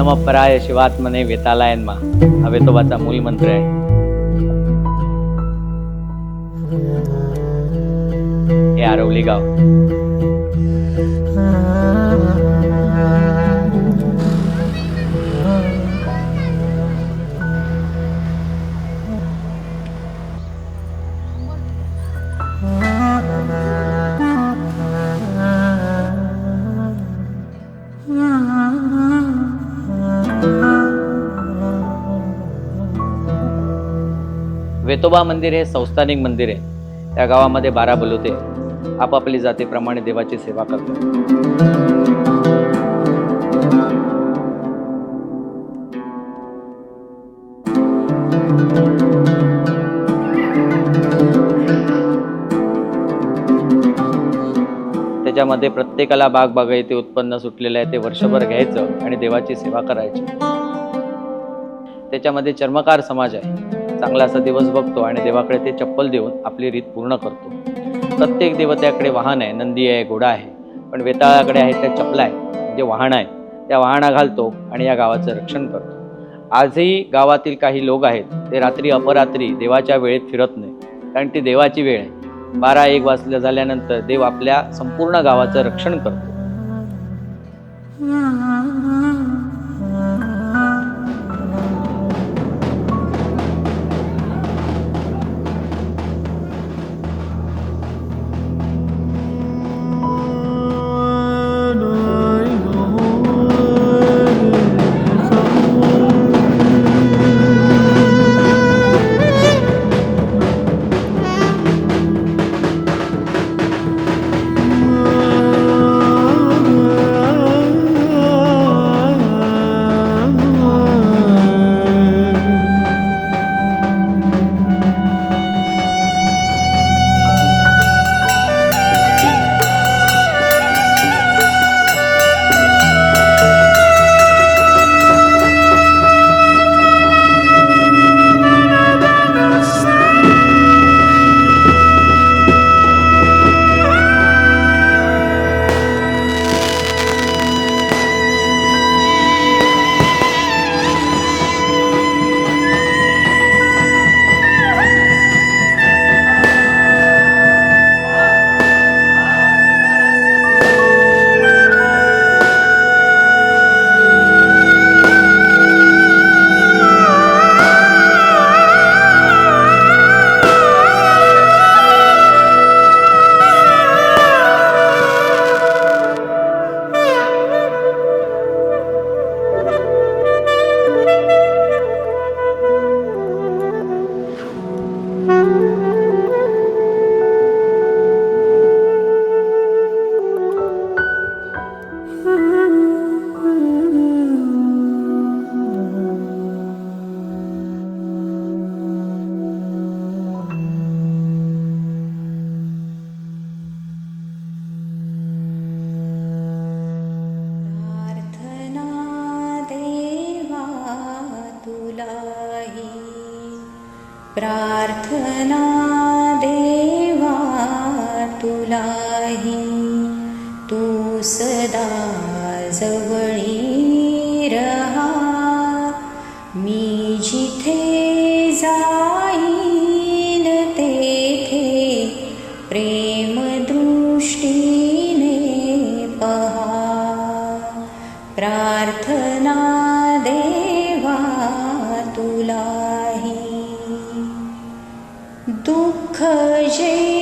नम पराय शिवात्मने वेतालायनमा हा वेतोबाचा मूल मंत्र आहे. हे आरवली गाव. वेतोबा मंदिर हे संस्थानिक मंदिर आहे. त्या गावामध्ये 12 बलुते आपापली जातीप्रमाणे देवाची सेवा करतात. त्याच्यामध्ये प्रत्येकाला बागायती उत्पन्न सुटलेलं आहे ते वर्षभर घ्यायचं आणि देवाची सेवा करायची. त्याच्यामध्ये चर्मकार समाज आहे. चांगला असा दिवस बघतो आणि देवाकडे ते चप्पल देऊन आपली रीत पूर्ण करतो. प्रत्येक देवत्याकडे वाहन आहे, नंदी आहे, घोडा आहे, पण वेताळाकडे आहे त्या चपला आहे, म्हणजे वाहन आहे. त्या वाहना घालतो आणि या गावाचं रक्षण करतो. आजही गावातील काही लोक आहेत ते रात्री अपरात्री देवाच्या वेळेत फिरत नाही, कारण ती देवाची वेळ आहे. 12-1 वाजल्या झाल्यानंतर देव आपल्या संपूर्ण गावाचं रक्षण करतो. प्रार्थना देवा तुलाही, तू सदा जवळी रहा. मी जिथे जाईन तेथे प्रेम दृष्टीने पहा. प्रार्थना देवा तुलाही, दुःख जे